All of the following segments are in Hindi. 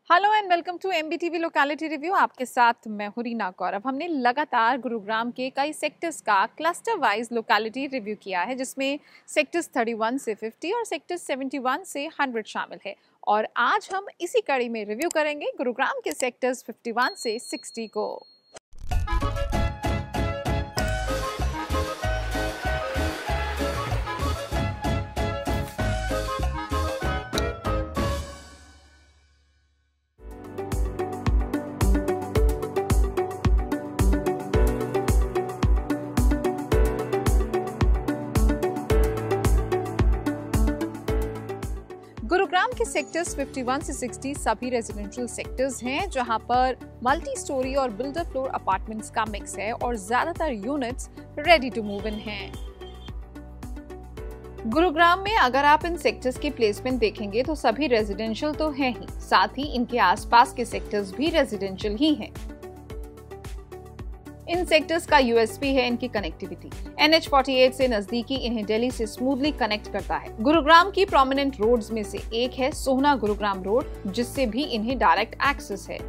Hello and welcome to MBTV locality review. आपके साथ मैं हूं रीना गौरव। हमने लगातार गुरुग्राम के कई सेक्टर्स का क्लस्टर वाइज लोकेलिटी रिव्यू किया है, जिसमें सेक्टर्स 31 से 50 और सेक्टर्स 71 से 100 शामिल है। और आज हम इसी कड़ी में रिव्यू करेंगे गुरुग्राम के सेक्टर्स 51 से 60 को। गुरुग्राम के सेक्टर्स 51 से 60 सभी रेजिडेंशियल सेक्टर्स हैं, जहां पर मल्टी स्टोरी और बिल्डर फ्लोर अपार्टमेंट्स का मिक्स है और ज्यादातर units ready to move in हैं। गुरुग्राम में अगर आप इन सेक्टर्स की प्लेसमेंट देखेंगे तो सभी रेजिडेंशियल तो हैं ही, साथ ही इनके आसपास के सेक्टर्स भी रेजिडेंशियल ही हैं। इन सेक्टर्स का यूएसपी है इनकी कनेक्टिविटी। NH48 से नजदीकी इन्हें दिल्ली से स्मूथली कनेक्ट करता है। गुरुग्राम की प्रोमिनेंट रोड्स में से एक है सोहना गुरुग्राम रोड, जिससे भी इन्हें डायरेक्ट एक्सेस है।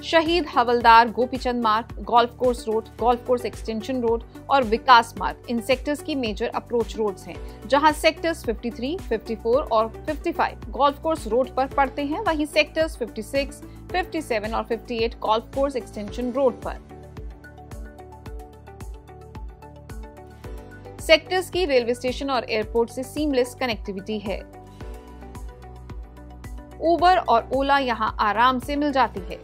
शहीद हवलदार गोपीचंद मार्ग, golf course road, golf course extension road और विकास मार्ग इन सेक्टर्स की मेजर अप्रोच रोड्स हैं, जहां सेक्टर्स 53, 54 और 55 गोल्फ कोर्स रोड पर पड़ते हैं, वहीं सेक्टर्स 56, 57 और 58 गोल्फ कोर्स एक्सटेंशन रोड पर। सेक्टर्स की रेलवे स्टेशन और एयरपोर्ट से सीमलेस कनेक्टिविटी है। उबर और ओला यहां आराम से मिल जाती है।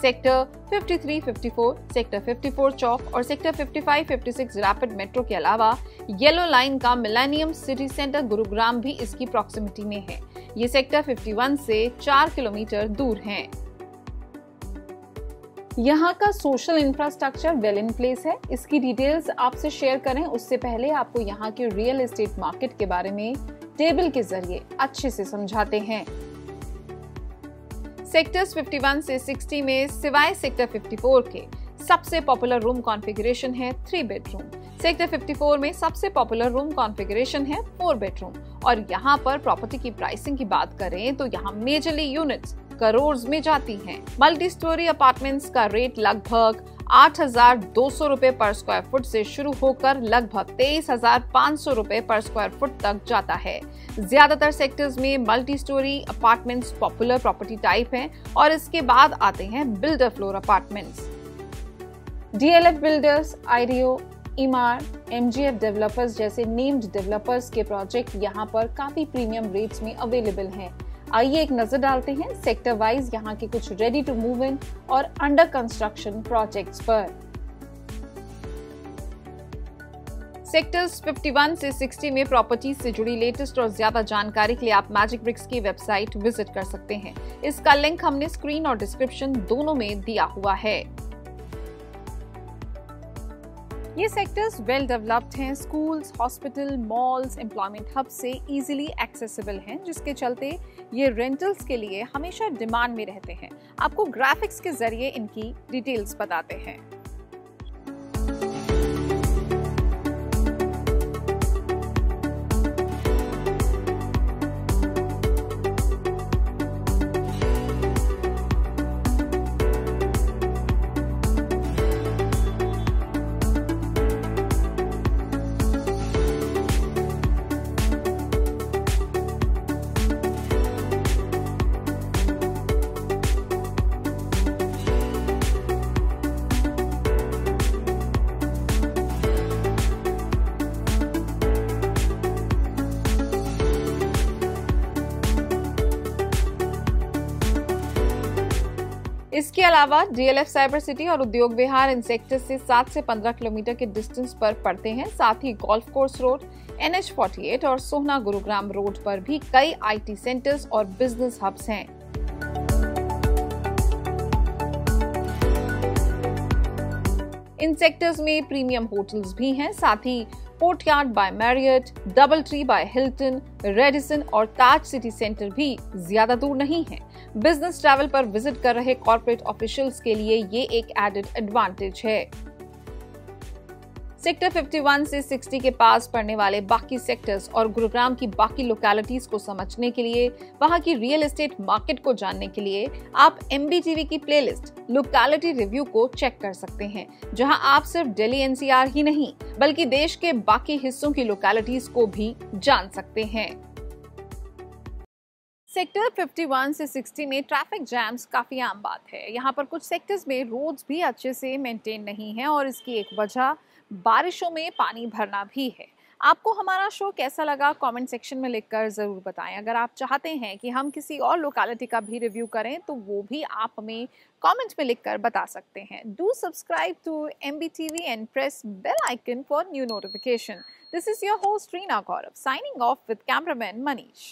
सेक्टर 53, 54, सेक्टर 54 चौक और सेक्टर 55, 56 रैपिड मेट्रो के अलावा येलो लाइन का मिलेनियम सिटी सेंटर गुरुग्राम भी इसकी प्रॉक्सिमिटी में है। ये सेक्टर 51 से 4 किलोमीटर दूर है। यहाँ का social infrastructure well in place है। इसकी डिटेल्स आपसे शेयर करें उससे पहले आपको यहाँ के रियल एस्टेट मार्केट के बारे में टेबल के जरिए अच्छे से समझाते हैं। सेक्टर्स 51 से 60 में सिवाय सेक्टर 54 के सबसे पॉपुलर रूम कॉन्फ़िगरेशन है 3 बेडरूम। सेक्टर 54 में सबसे पॉपुलर रूम कॉन्फ़िगरेशन है 4 बेडरूम। और यहाँ पर प्रॉपर्टी की प्राइसिंग की बात करें तो यहाँ मेजरली यूनिट्स करोड़ में जाती हैं। मल्टी स्टोरी अपार्टमेंट्स का रेट लगभग 8,200 रुपए पर स्क्वायर फुट से शुरू होकर लगभग 23,500 रुपए पर स्क्वायर फुट तक जाता है। ज्यादातर सेक्टर्स में multi storey apartments popular property type हैं और इसके बाद आते हैं builder floor apartments. DLF builders, IREO, इमार, MGF developers जैसे नेम्ड डेवलपर्स के प्रोजेक्ट यहाँ पर काफी प्रीमियम रेट्स में अवेलेबल हैं। आइए एक नजर डालते हैं सेक्टर वाइज यहाँ के कुछ रेडी टू मूव इन और अंडर कंस्ट्रक्शन प्रोजेक्ट्स पर। सेक्टर्स 51 से 60 में प्रॉपर्टीज से जुड़ी लेटेस्ट और ज्यादा जानकारी के लिए आप मैजिक ब्रिक्स की वेबसाइट विजिट कर सकते हैं। इसका लिंक हमने स्क्रीन और डिस्क्रिप्शन दोनों में दिया हुआ है। ये सेक्टर्स वेल डेवलप्ड हैं। Schools, hospital, malls, employment hub से इजीली एक्सेसिबल हैं, जिसके चलते ये रेंटल्स के लिए हमेशा डिमांड में रहते हैं। आपको ग्राफिक्स के जरिए इनकी डिटेल्स बताते हैं। इसके अलावा DLF साइबर सिटी और उद्योग विहार इन सेक्टर से 7 से 15 किलोमीटर के डिस्टेंस पर पड़ते हैं। साथ ही गोल्फ कोर्स रोड, NH48 और सोहना गुरुग्राम रोड पर भी कई IT सेंटर्स और बिजनेस हब्स हैं। इन सेक्टर्स में प्रीमियम होटल्स भी हैं। साथ ही Courtyard by Marriott, Double Tree by Hilton, Radisson और ताज सिटी सेंटर भी ज्यादा दूर नहीं है। बिजनेस ट्रैवल पर विजिट कर रहे कॉर्पोरेट ऑफिशियल्स के लिए ये एक एडेड एडवांटेज है। सेक्टर 51 से 60 के पास पड़ने वाले बाकी सेक्टर्स और गुरुग्राम की बाकी लोकेलिटीज को समझने के लिए, वहां की रियल एस्टेट मार्केट को जानने के लिए आप MBTV की प्लेलिस्ट लोकेलिटी रिव्यू को चेक कर सकते हैं, जहां आप सिर्फ दिल्ली NCR ही नहीं बल्कि देश के बाकी हिस्सों की लोकेलिटीज को भी जान सकते हैं। सेक्टर 51 से 60 में ट्रैफिक जैम्स काफी आम बात है। यहाँ पर कुछ सेक्टर्स में रोड्स भी अच्छे से मेंटेन नहीं है और इसकी एक वजह बारिशों में पानी भरना भी है। आपको हमारा शो कैसा लगा कमेंट सेक्शन में लिखकर जरूर बताएं। अगर आप चाहते हैं कि हम किसी और लोकेलिटी का भी रिव्यू करें तो वो भी आप हमें कमेंट में लिखकर बता सकते हैं। Do subscribe to MBTV and press bell icon for new notification. This is your host Reena Gaurav signing off with cameraman Manish.